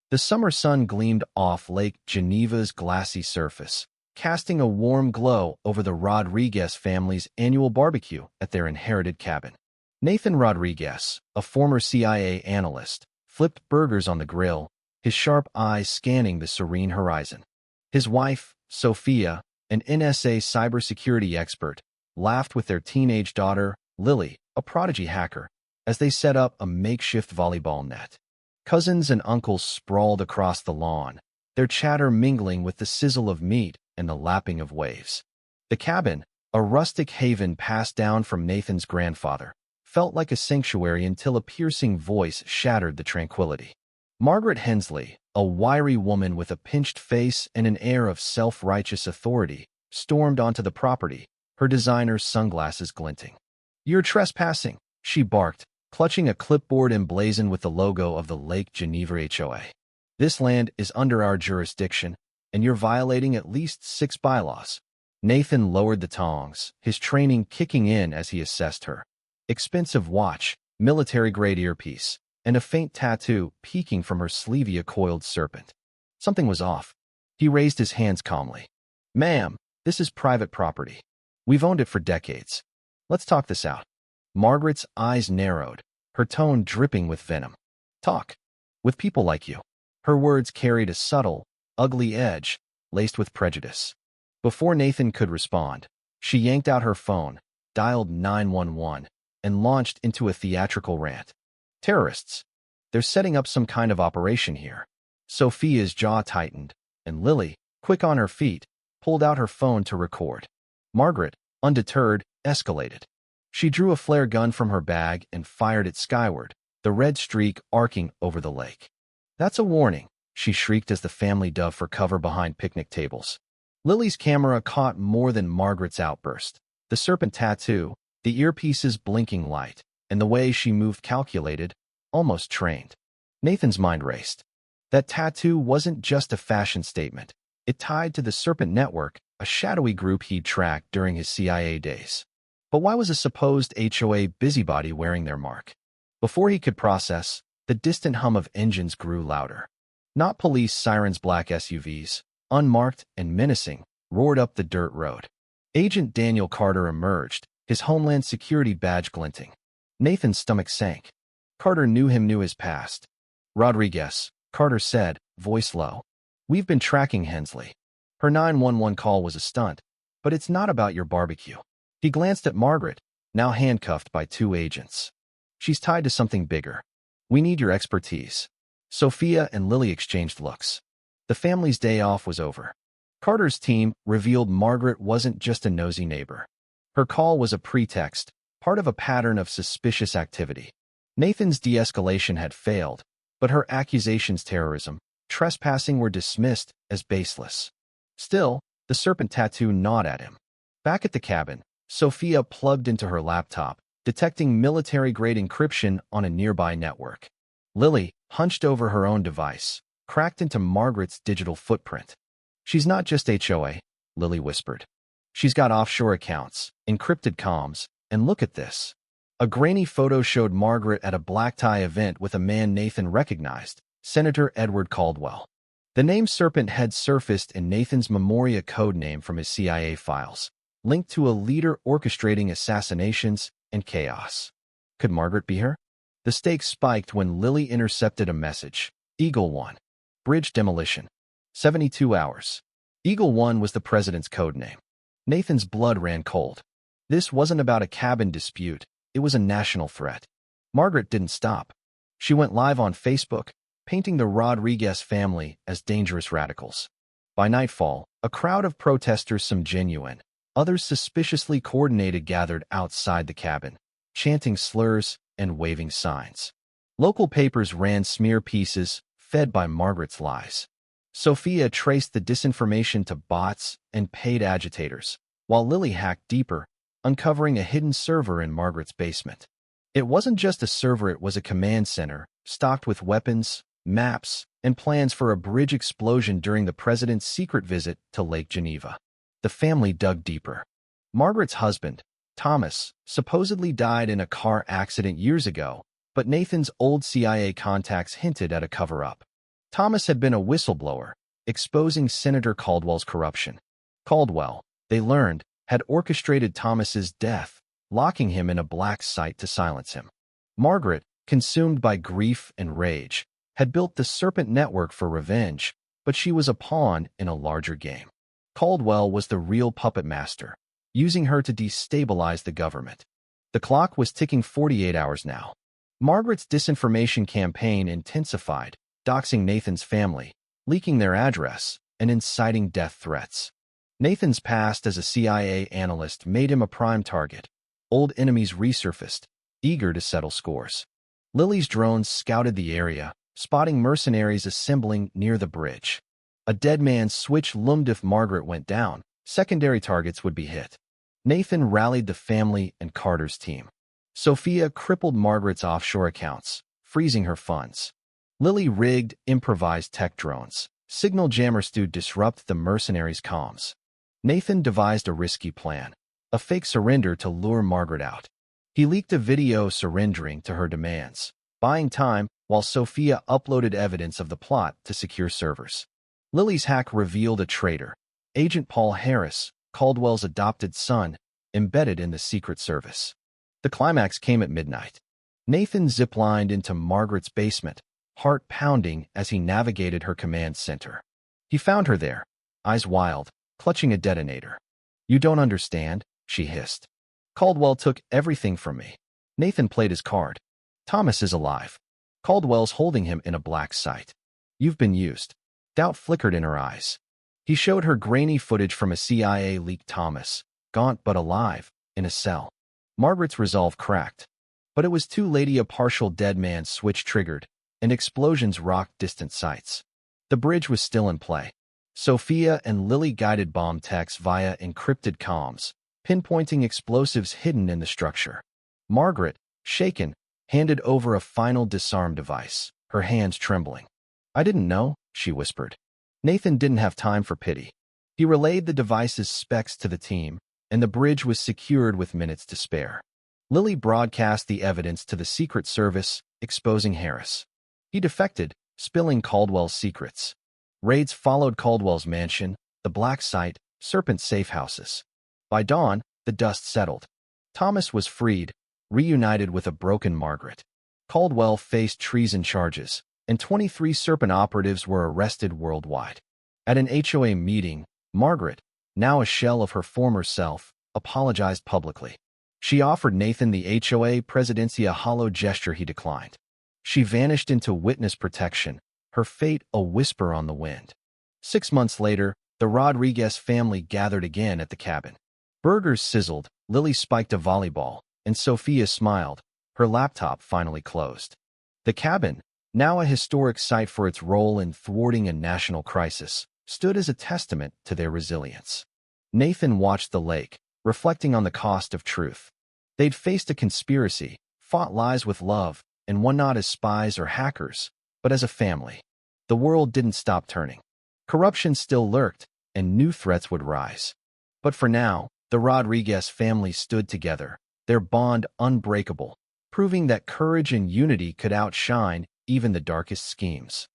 The summer sun gleamed off Lake Geneva's glassy surface, casting a warm glow over the Rodriguez family's annual barbecue at their inherited cabin. Nathan Rodriguez, a former CIA analyst, flipped burgers on the grill, his sharp eyes scanning the serene horizon. His wife, Sophia, an NSA cybersecurity expert, laughed with their teenage daughter, Lily, a prodigy hacker, as they set up a makeshift volleyball net. Cousins and uncles sprawled across the lawn, their chatter mingling with the sizzle of meat and the lapping of waves. The cabin, a rustic haven passed down from Nathan's grandfather, felt like a sanctuary until a piercing voice shattered the tranquility. Margaret Hensley, a wiry woman with a pinched face and an air of self-righteous authority, stormed onto the property, her designer sunglasses glinting. "You're trespassing," she barked, clutching a clipboard emblazoned with the logo of the Lake Geneva HOA. "This land is under our jurisdiction, and you're violating at least 6 bylaws." Nathan lowered the tongs, his training kicking in as he assessed her. Expensive watch, military-grade earpiece, and a faint tattoo peeking from her sleevey, a coiled serpent. Something was off. He raised his hands calmly. "Ma'am, this is private property. We've owned it for decades. Let's talk this out." Margaret's eyes narrowed, her tone dripping with venom. "Talk. With people like you." Her words carried a subtle, ugly edge, laced with prejudice. Before Nathan could respond, she yanked out her phone, dialed 911, and launched into a theatrical rant. "Terrorists. They're setting up some kind of operation here." Sophia's jaw tightened, and Lily, quick on her feet, pulled out her phone to record. Margaret, undeterred, escalated. She drew a flare gun from her bag and fired it skyward, the red streak arcing over the lake. "That's a warning," she shrieked as the family dove for cover behind picnic tables. Lily's camera caught more than Margaret's outburst. The serpent tattoo, the earpiece's blinking light, and the way she moved calculated, almost trained. Nathan's mind raced. That tattoo wasn't just a fashion statement. It tied to the Serpent Network, a shadowy group he'd tracked during his CIA days. But why was a supposed HOA busybody wearing their mark? Before he could process, the distant hum of engines grew louder. Not police sirens, black SUVs, unmarked and menacing, roared up the dirt road. Agent Daniel Carter emerged, his Homeland Security badge glinting. Nathan's stomach sank. Carter knew his past. "Rodriguez," Carter said, voice low. "We've been tracking Hensley. Her 911 call was a stunt, but it's not about your barbecue." He glanced at Margaret, now handcuffed by 2 agents. "She's tied to something bigger. We need your expertise." Sophia and Lily exchanged looks. The family's day off was over. Carter's team revealed Margaret wasn't just a nosy neighbor. Her call was a pretext, part of a pattern of suspicious activity. Nathan's de-escalation had failed, but her accusations terrorism, trespassing were dismissed as baseless. Still, the serpent tattoo gnawed at him. Back at the cabin, Sophia plugged into her laptop, detecting military-grade encryption on a nearby network. Lily, hunched over her own device, cracked into Margaret's digital footprint. "She's not just HOA," Lily whispered. "She's got offshore accounts, encrypted comms, and look at this." A grainy photo showed Margaret at a black-tie event with a man Nathan recognized, Senator Edward Caldwell. The name Serpent had surfaced in Nathan's Memoria code name from his CIA files, linked to a leader orchestrating assassinations and chaos. Could Margaret be her? The stakes spiked when Lily intercepted a message. Eagle 1. Bridge demolition. 72 hours. Eagle 1 was the president's code name. Nathan's blood ran cold. This wasn't about a cabin dispute. It was a national threat. Margaret didn't stop. She went live on Facebook, painting the Rodriguez family as dangerous radicals. By nightfall, a crowd of protesters, some genuine, others suspiciously coordinated, gathered outside the cabin, chanting slurs and waving signs. Local papers ran smear pieces, fed by Margaret's lies. Sophia traced the disinformation to bots and paid agitators, while Lily hacked deeper, uncovering a hidden server in Margaret's basement. It wasn't just a server, it was a command center, stocked with weapons, maps, and plans for a bridge explosion during the president's secret visit to Lake Geneva. The family dug deeper. Margaret's husband, Thomas, supposedly died in a car accident years ago, but Nathan's old CIA contacts hinted at a cover-up. Thomas had been a whistleblower, exposing Senator Caldwell's corruption. Caldwell, they learned, had orchestrated Thomas's death, locking him in a black site to silence him. Margaret, consumed by grief and rage, had built the Serpent Network for revenge, but she was a pawn in a larger game. Caldwell was the real puppet master, using her to destabilize the government. The clock was ticking 48 hours now. Margaret's disinformation campaign intensified, doxing Nathan's family, leaking their address, and inciting death threats. Nathan's past as a CIA analyst made him a prime target. Old enemies resurfaced, eager to settle scores. Lily's drones scouted the area, spotting mercenaries assembling near the bridge. A dead man's switch loomed if Margaret went down. Secondary targets would be hit. Nathan rallied the family and Carter's team. Sophia crippled Margaret's offshore accounts, freezing her funds. Lily rigged improvised tech drones. Signal jammers to disrupt the mercenaries' comms. Nathan devised a risky plan, a fake surrender to lure Margaret out. He leaked a video surrendering to her demands, buying time while Sophia uploaded evidence of the plot to secure servers. Lily's hack revealed a traitor, Agent Paul Harris, Caldwell's adopted son, embedded in the Secret Service. The climax came at midnight. Nathan ziplined into Margaret's basement, heart pounding as he navigated her command center. He found her there, eyes wild, clutching a detonator. "You don't understand," she hissed. "Caldwell took everything from me." Nathan played his card. "Thomas is alive. Caldwell's holding him in a black site. You've been used." Doubt flickered in her eyes. He showed her grainy footage from a CIA-leaked Thomas, gaunt but alive, in a cell. Margaret's resolve cracked. But it was too late. A partial dead man's switch triggered, and explosions rocked distant sites. The bridge was still in play. Sophia and Lily guided bomb techs via encrypted comms, pinpointing explosives hidden in the structure. Margaret, shaken, handed over a final disarm device, her hands trembling. "I didn't know," she whispered. Nathan didn't have time for pity. He relayed the device's specs to the team, and the bridge was secured with minutes to spare. Lily broadcast the evidence to the Secret Service, exposing Harris. He defected, spilling Caldwell's secrets. Raids followed Caldwell's mansion, the black site, Serpent safe houses. By dawn, the dust settled. Thomas was freed, reunited with a broken Margaret. Caldwell faced treason charges, and 23 Serpent operatives were arrested worldwide. At an HOA meeting, Margaret, now a shell of her former self, apologized publicly. She offered Nathan the HOA presidency, a hollow gesture he declined. She vanished into witness protection, her fate a whisper on the wind. 6 months later, the Rodriguez family gathered again at the cabin. Burgers sizzled, Lily spiked a volleyball, and Sophia smiled, her laptop finally closed. The cabin, now a historic site for its role in thwarting a national crisis, stood as a testament to their resilience. Nathan watched the lake, reflecting on the cost of truth. They'd faced a conspiracy, fought lies with love, and won not as spies or hackers, but as a family. The world didn't stop turning. Corruption still lurked, and new threats would rise. But for now, the Rodriguez family stood together, their bond unbreakable, proving that courage and unity could outshine even the darkest schemes.